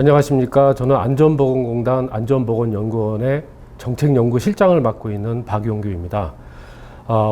안녕하십니까. 저는 안전보건공단 안전보건연구원의 정책연구실장을 맡고 있는 박용규입니다.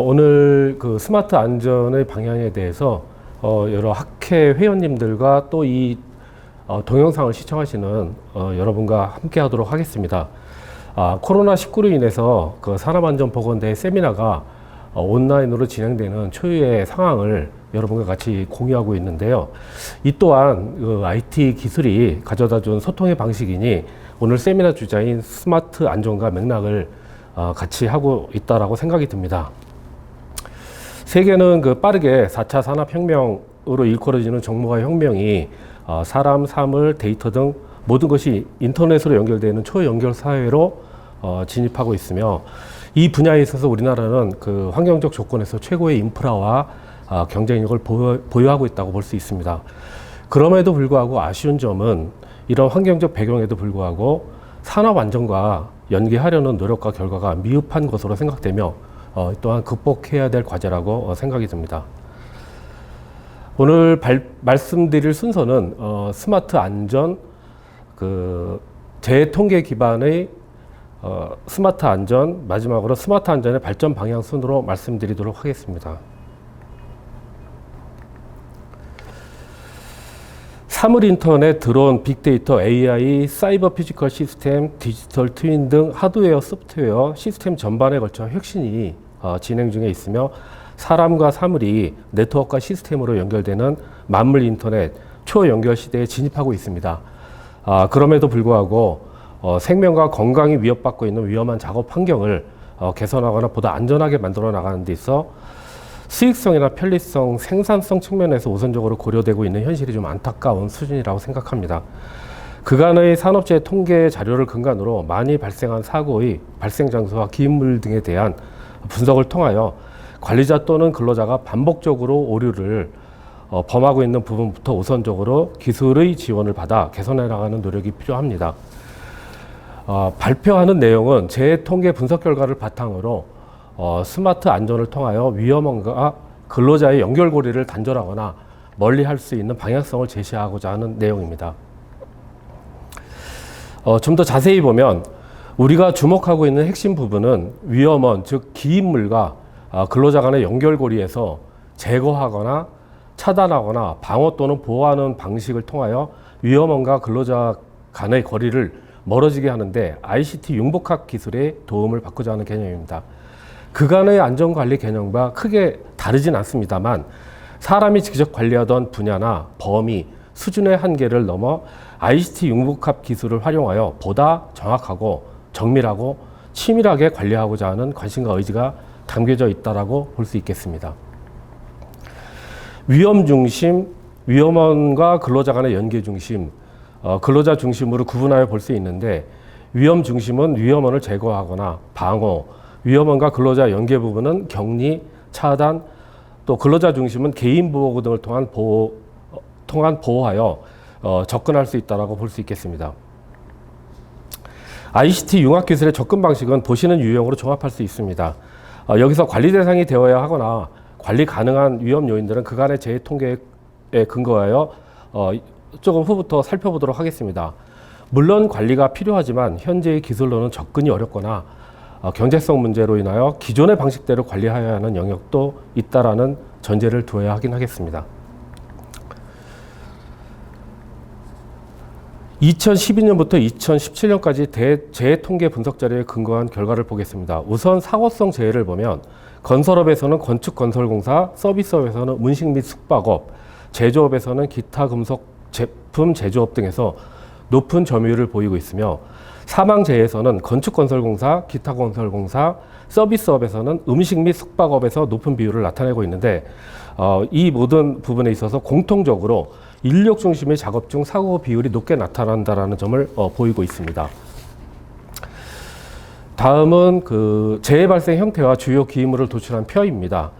오늘 그 스마트 안전의 방향에 대해서 여러 학회 회원님들과 또 이 동영상을 시청하시는 여러분과 함께 하도록 하겠습니다. 코로나19로 인해서 그 산업안전보건대 세미나가 온라인으로 진행되는 초유의 상황을 여러분과 같이 공유하고 있는데요. 이 또한 그 IT 기술이 가져다 준 소통의 방식이니 오늘 세미나 주자인 스마트 안전과 맥락을 같이 하고 있다라고 생각이 듭니다. 세계는 그 빠르게 4차 산업혁명으로 일컬어지는 정보화 혁명이 사람, 사물, 데이터 등 모든 것이 인터넷으로 연결되는 초연결 사회로 진입하고 있으며 이 분야에 있어서 우리나라는 그 환경적 조건에서 최고의 인프라와 경쟁력을 보유하고 있다고 볼 수 있습니다. 그럼에도 불구하고 아쉬운 점은 이런 환경적 배경에도 불구하고 산업 안전과 연계하려는 노력과 결과가 미흡한 것으로 생각되며 또한 극복해야 될 과제라고 생각이 듭니다. 오늘 말씀드릴 순서는 스마트 안전, 재통계 기반의 스마트 안전, 마지막으로 스마트 안전의 발전 방향 순으로 말씀드리도록 하겠습니다. 사물 인터넷, 드론, 빅데이터, AI, 사이버 피지컬 시스템, 디지털 트윈 등 하드웨어, 소프트웨어, 시스템 전반에 걸쳐 혁신이 진행 중에 있으며 사람과 사물이 네트워크와 시스템으로 연결되는 만물 인터넷 초연결 시대에 진입하고 있습니다. 그럼에도 불구하고 생명과 건강이 위협받고 있는 위험한 작업 환경을 개선하거나 보다 안전하게 만들어 나가는 데 있어 수익성이나 편리성, 생산성 측면에서 우선적으로 고려되고 있는 현실이 좀 안타까운 수준이라고 생각합니다. 그간의 산업재해 통계 자료를 근간으로 많이 발생한 사고의 발생 장소와 기인물 등에 대한 분석을 통하여 관리자 또는 근로자가 반복적으로 오류를 범하고 있는 부분부터 우선적으로 기술의 지원을 받아 개선해 나가는 노력이 필요합니다. 발표하는 내용은 재 통계 분석 결과를 바탕으로 스마트 안전을 통하여 위험원과 근로자의 연결고리를 단절하거나 멀리할 수 있는 방향성을 제시하고자 하는 내용입니다. 좀 더 자세히 보면 우리가 주목하고 있는 핵심 부분은 위험원, 즉 기인물과 근로자 간의 연결고리에서 제거하거나 차단하거나 방어 또는 보호하는 방식을 통하여 위험원과 근로자 간의 거리를 멀어지게 하는데 ICT 융복합 기술의 도움을 받고자 하는 개념입니다. 그간의 안전관리 개념과 크게 다르진 않습니다만 사람이 직접 관리하던 분야나 범위, 수준의 한계를 넘어 ICT 융복합 기술을 활용하여 보다 정확하고 정밀하고 치밀하게 관리하고자 하는 관심과 의지가 담겨져 있다고 볼 수 있겠습니다. 위험 중심, 위험원과 근로자 간의 연계 중심, 근로자 중심으로 구분하여 볼 수 있는데 위험 중심은 위험원을 제거하거나 방어, 위험원과 근로자 연계 부분은 격리, 차단, 또 근로자 중심은 개인 보호 등을 통한 보호하여 접근할 수 있다고 볼 수 있겠습니다. ICT 융합기술의 접근 방식은 보시는 유형으로 종합할 수 있습니다. 여기서 관리 대상이 되어야 하거나 관리 가능한 위험 요인들은 그간의 재해 통계에 근거하여 조금 후부터 살펴보도록 하겠습니다. 물론 관리가 필요하지만 현재의 기술로는 접근이 어렵거나 경제성 문제로 인하여 기존의 방식대로 관리해야 하는 영역도 있다라는 전제를 두어야 하긴 하겠습니다. 2012년부터 2017년까지 재해 통계 분석 자료에 근거한 결과를 보겠습니다. 우선 사고성 재해를 보면 건설업에서는 건축건설공사, 서비스업에서는 문식 및 숙박업, 제조업에서는 기타 금속 제품 제조업 등에서 높은 점유율을 보이고 있으며 사망재해에서는 건축건설공사, 기타건설공사, 서비스업에서는 음식 및 숙박업에서 높은 비율을 나타내고 있는데 이 모든 부분에 있어서 공통적으로 인력 중심의 작업 중 사고 비율이 높게 나타난다는 점을 보이고 있습니다. 다음은 그 재해 발생 형태와 주요 기인물을 도출한 표입니다.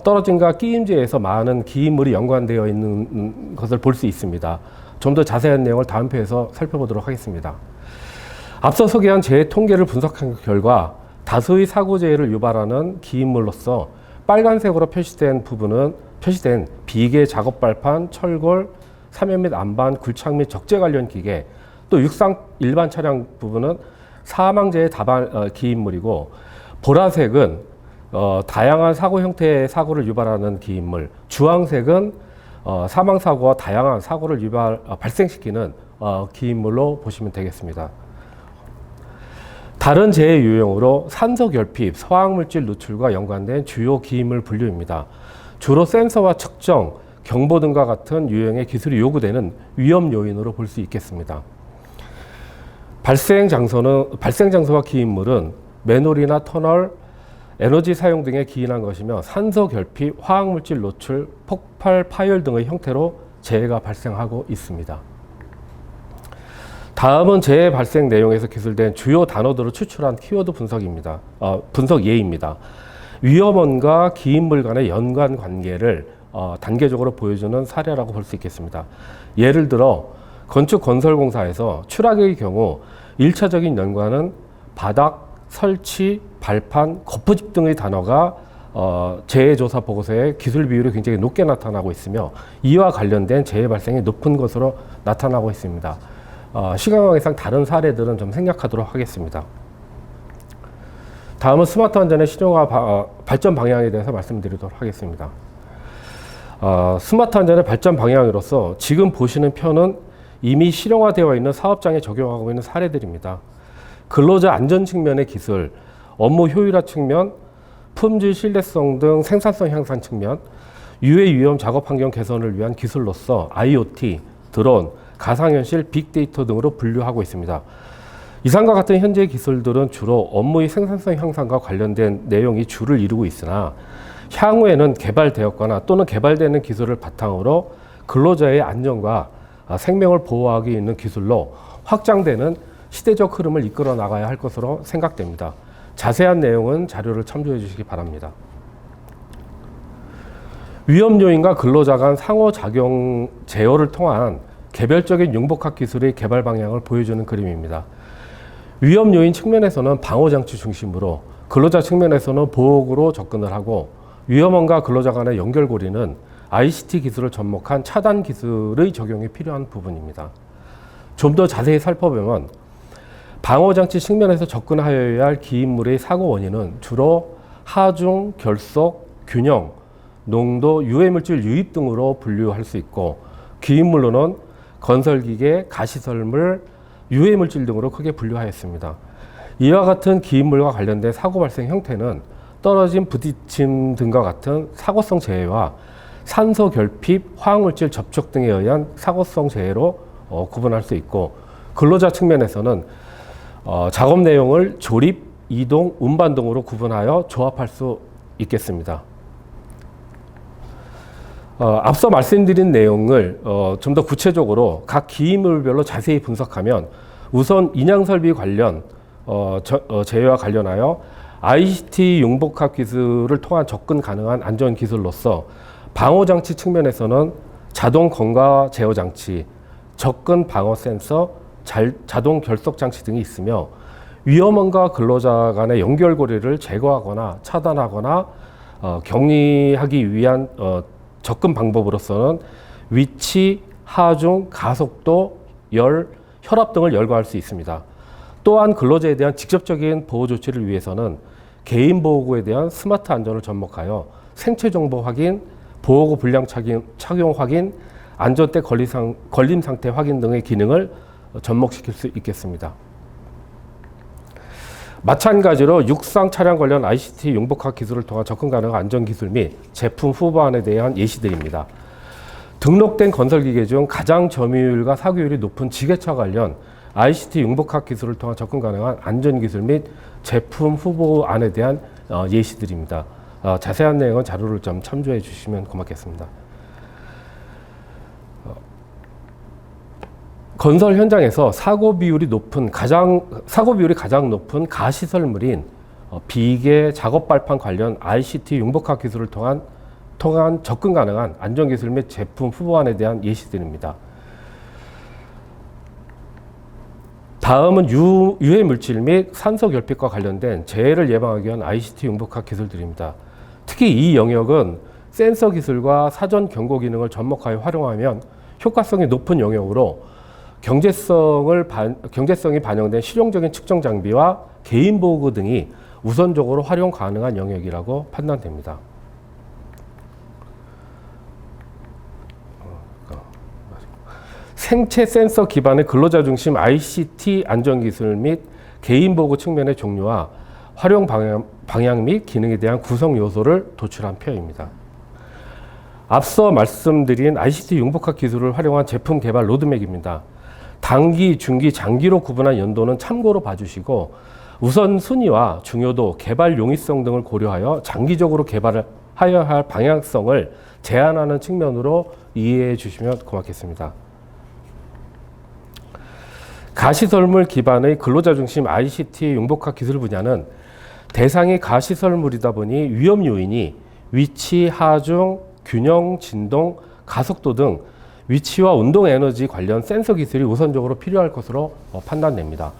떨어짐과 끼임재에서 많은 기인물이 연관되어 있는 것을 볼 수 있습니다. 좀 더 자세한 내용을 다음 표에서 살펴보도록 하겠습니다. 앞서 소개한 재해 통계를 분석한 결과 다수의 사고재해를 유발하는 기인물로서 빨간색으로 표시된 비계 작업 발판, 철골, 사면 및 안반, 굴착 및 적재 관련 기계, 또 육상 일반 차량 부분은 사망제의 기인물이고, 보라색은 다양한 사고 형태의 사고를 유발하는 기인물, 주황색은 사망사고와 다양한 사고를 발생시키는 기인물로 보시면 되겠습니다. 다른 재해 유형으로 산소 결핍, 화학물질 누출과 연관된 주요 기인물 분류입니다. 주로 센서와 측정, 경보 등과 같은 유형의 기술이 요구되는 위험 요인으로 볼 수 있겠습니다. 발생 장소와 기인물은 맨홀이나 터널, 에너지 사용 등에 기인한 것이며, 산소 결핍, 화학물질 노출, 폭발, 파열 등의 형태로 재해가 발생하고 있습니다. 다음은 재해 발생 내용에서 기술된 주요 단어들을 추출한 키워드 분석입니다. 분석 예입니다. 위험원과 기인물 간의 연관 관계를 단계적으로 보여주는 사례라고 볼 수 있겠습니다. 예를 들어 건축건설공사에서 추락의 경우 1차적인 연관은 바닥, 설치, 발판, 거푸집 등의 단어가 재해조사 보고서의 기술 비율이 굉장히 높게 나타나고 있으며, 이와 관련된 재해 발생이 높은 것으로 나타나고 있습니다. 시간 관계상 다른 사례들은 좀 생략하도록 하겠습니다. 다음은 스마트 안전의 실용화 발전 방향에 대해서 말씀드리도록 하겠습니다. 스마트 안전의 발전 방향으로서 지금 보시는 편은 이미 실용화되어 있는 사업장에 적용하고 있는 사례들입니다. 근로자 안전 측면의 기술, 업무 효율화 측면, 품질 신뢰성 등 생산성 향상 측면, 유해 위험 작업 환경 개선을 위한 기술로서 IoT, 드론, 가상현실, 빅데이터 등으로 분류하고 있습니다. 이상과 같은 현재 기술들은 주로 업무의 생산성 향상과 관련된 내용이 주를 이루고 있으나, 향후에는 개발되었거나 또는 개발되는 기술을 바탕으로 근로자의 안전과 생명을 보호하기 있는 기술로 확장되는 시대적 흐름을 이끌어 나가야 할 것으로 생각됩니다. 자세한 내용은 자료를 참조해 주시기 바랍니다. 위험 요인과 근로자 간 상호작용 제어를 통한 개별적인 융복합 기술의 개발 방향을 보여주는 그림입니다. 위험 요인 측면에서는 방어장치 중심으로, 근로자 측면에서는 보호구로 접근을 하고, 위험원과 근로자 간의 연결고리는 ICT 기술을 접목한 차단 기술의 적용이 필요한 부분입니다. 좀 더 자세히 살펴보면, 방어장치 측면에서 접근하여야 할 기인물의 사고 원인은 주로 하중, 결속, 균형, 농도, 유해물질 유입 등으로 분류할 수 있고, 기인물로는 건설기계, 가시설물, 유해물질 등으로 크게 분류하였습니다. 이와 같은 기인물과 관련된 사고 발생 형태는 떨어짐, 부딪힘 등과 같은 사고성 재해와 산소 결핍, 화학물질 접촉 등에 의한 사고성 재해로 구분할 수 있고, 근로자 측면에서는 작업 내용을 조립, 이동, 운반 등으로 구분하여 조합할 수 있겠습니다. 앞서 말씀드린 내용을 좀 더 구체적으로 각 기인물별로 자세히 분석하면, 우선 인양설비 관련 재해와 관련하여 ICT 융복합 기술을 통한 접근 가능한 안전 기술로서, 방호장치 측면에서는 자동 건강 제어 장치, 접근 방어 센서, 자동 결속 장치 등이 있으며, 위험원과 근로자 간의 연결고리를 제거하거나 차단하거나 격리하기 위한 접근 방법으로서는 위치, 하중, 가속도, 열, 혈압 등을 열거할 수 있습니다. 또한 근로자에 대한 직접적인 보호 조치를 위해서는 개인보호구에 대한 스마트 안전을 접목하여 생체 정보 확인, 보호구 불량 착용 확인, 안전대 걸림 상태 확인 등의 기능을 접목시킬 수 있겠습니다. 마찬가지로 육상 차량 관련 ICT 융복합 기술을 통한 접근 가능한 안전 기술 및 제품 후보안에 대한 예시들입니다. 등록된 건설기계 중 가장 점유율과 사고율이 높은 지게차 관련 ICT 융복합 기술을 통한 접근 가능한 안전 기술 및 제품 후보안에 대한 예시들입니다. 자세한 내용은 자료를 좀 참조해 주시면 고맙겠습니다. 건설 현장에서 사고 비율이 가장 높은 가시설물인 비계, 작업 발판 관련 ICT 융복합 기술을 통한 접근 가능한 안전 기술 및 제품 후보안에 대한 예시들입니다. 다음은 유해 물질 및 산소 결핍과 관련된 재해를 예방하기 위한 ICT 융복합 기술들입니다. 특히 이 영역은 센서 기술과 사전 경고 기능을 접목하여 활용하면 효과성이 높은 영역으로, 경제성이 반영된 실용적인 측정 장비와 개인 보호구 등이 우선적으로 활용 가능한 영역이라고 판단됩니다. 생체 센서 기반의 근로자 중심 ICT 안전기술 및 개인 보호 측면의 종류와 활용 방향 및 기능에 대한 구성 요소를 도출한 표입니다. 앞서 말씀드린 ICT 융복합 기술을 활용한 제품 개발 로드맵입니다. 단기, 중기, 장기로 구분한 연도는 참고로 봐주시고 우선 순위와 중요도, 개발 용이성 등을 고려하여 장기적으로 개발을 하여야 할 방향성을 제한하는 측면으로 이해해 주시면 고맙겠습니다. 가시설물 기반의 근로자 중심 ICT 융복합 기술 분야는 대상이 가시설물이다 보니 위험 요인이 위치, 하중, 균형, 진동, 가속도 등 위치와 운동 에너지 관련 센서 기술이 우선적으로 필요할 것으로 판단됩니다.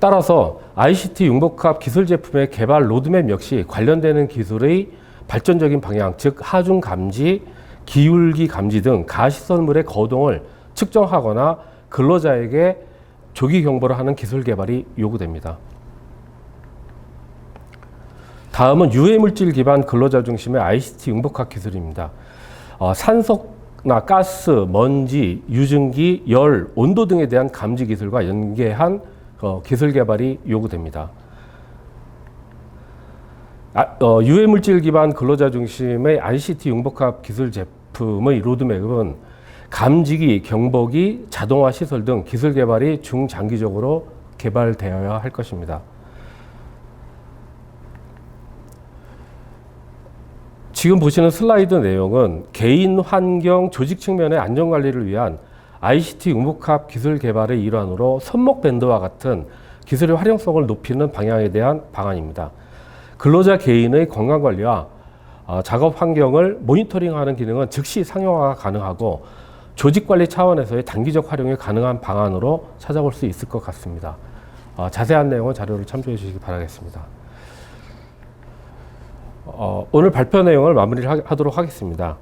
따라서 ICT 융복합 기술 제품의 개발 로드맵 역시 관련되는 기술의 발전적인 방향, 즉 하중 감지, 기울기 감지 등 가시설물의 거동을 측정하거나 근로자에게 조기 경보를 하는 기술 개발이 요구됩니다. 다음은 유해물질 기반 근로자 중심의 ICT 융복합 기술입니다. 산소나 가스, 먼지, 유증기, 열, 온도 등에 대한 감지 기술과 연계한 기술 개발이 요구됩니다. 유해물질 기반 근로자 중심의 ICT 융복합 기술 제품의 로드맵은 감지기, 경보기, 자동화 시설 등 기술 개발이 중장기적으로 개발되어야 할 것입니다. 지금 보시는 슬라이드 내용은 개인 환경, 조직 측면의 안전관리를 위한 ICT 융복합 기술 개발의 일환으로 손목밴드와 같은 기술의 활용성을 높이는 방향에 대한 방안입니다. 근로자 개인의 건강관리와 작업 환경을 모니터링하는 기능은 즉시 상용화가 가능하고 조직관리 차원에서의 단기적 활용이 가능한 방안으로 찾아볼 수 있을 것 같습니다. 자세한 내용은 자료를 참조해 주시기 바라겠습니다. 오늘 발표 내용을 마무리하도록 하겠습니다.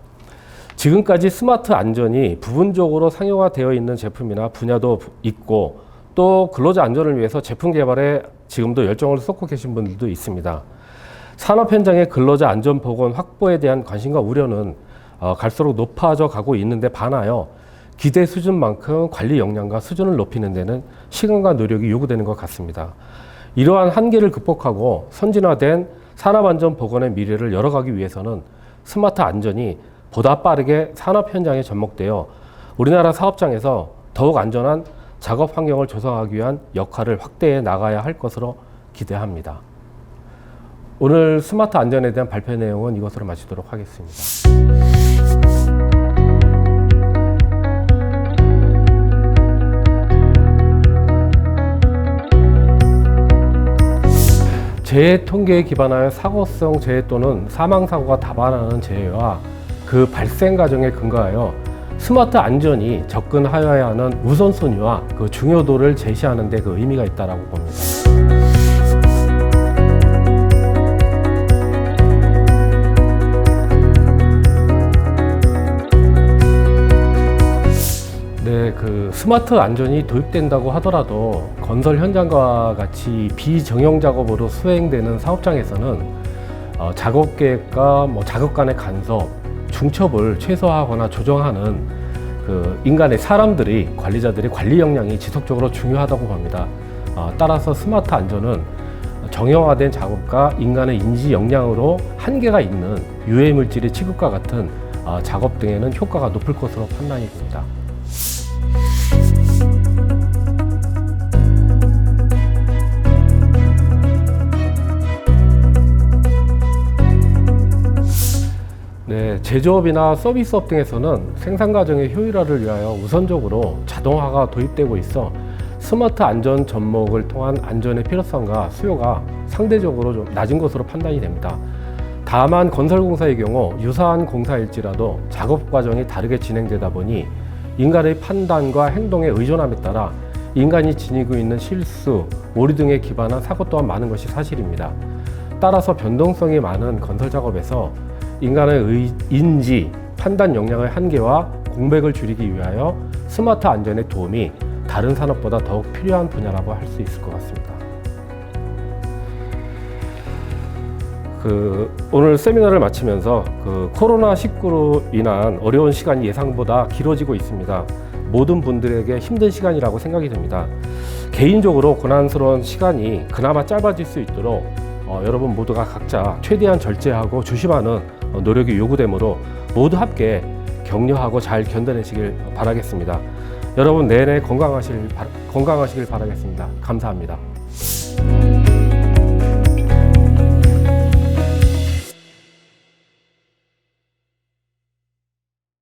지금까지 스마트 안전이 부분적으로 상용화되어 있는 제품이나 분야도 있고 또 근로자 안전을 위해서 제품 개발에 지금도 열정을 쏟고 계신 분들도 있습니다. 산업 현장의 근로자 안전 보건 확보에 대한 관심과 우려는 갈수록 높아져 가고 있는데 반하여 기대 수준만큼 관리 역량과 수준을 높이는 데는 시간과 노력이 요구되는 것 같습니다. 이러한 한계를 극복하고 선진화된 산업안전 보건의 미래를 열어가기 위해서는 스마트 안전이 보다 빠르게 산업 현장에 접목되어 우리나라 사업장에서 더욱 안전한 작업 환경을 조성하기 위한 역할을 확대해 나가야 할 것으로 기대합니다. 오늘 스마트 안전에 대한 발표 내용은 이것으로 마치도록 하겠습니다. 재해 통계에 기반하여 사고성 재해 또는 사망사고가 다발하는 재해와 그 발생 과정에 근거하여 스마트 안전이 접근하여야 하는 우선순위와 그 중요도를 제시하는 데 그 의미가 있다고 봅니다. 네, 그 스마트 안전이 도입된다고 하더라도 건설 현장과 같이 비정형 작업으로 수행되는 사업장에서는 작업 계획과 작업 간의 간섭, 중첩을 최소화하거나 조정하는 그 인간의 관리자들의 관리 역량이 지속적으로 중요하다고 봅니다. 따라서 스마트 안전은 정형화된 작업과 인간의 인지 역량으로 한계가 있는 유해 물질의 취급과 같은 작업 등에는 효과가 높을 것으로 판단이 됩니다. 네, 제조업이나 서비스업 등에서는 생산 과정의 효율화를 위하여 우선적으로 자동화가 도입되고 있어 스마트 안전 접목을 통한 안전의 필요성과 수요가 상대적으로 좀 낮은 것으로 판단이 됩니다. 다만 건설공사의 경우 유사한 공사일지라도 작업 과정이 다르게 진행되다 보니 인간의 판단과 행동에 의존함에 따라 인간이 지니고 있는 실수, 오류 등에 기반한 사고 또한 많은 것이 사실입니다. 따라서 변동성이 많은 건설 작업에서 인간의 인지, 판단 역량의 한계와 공백을 줄이기 위하여 스마트 안전의 도움이 다른 산업보다 더욱 필요한 분야라고 할 수 있을 것 같습니다. 오늘 세미나를 마치면서 코로나19로 인한 어려운 시간이 예상보다 길어지고 있습니다. 모든 분들에게 힘든 시간이라고 생각이 됩니다. 개인적으로 고난스러운 시간이 그나마 짧아질 수 있도록 여러분 모두가 각자 최대한 절제하고 조심하는 노력이 요구되므로 모두 함께 격려하고 잘 견뎌내시길 바라겠습니다. 여러분 내내 건강하시길 바라겠습니다. 감사합니다.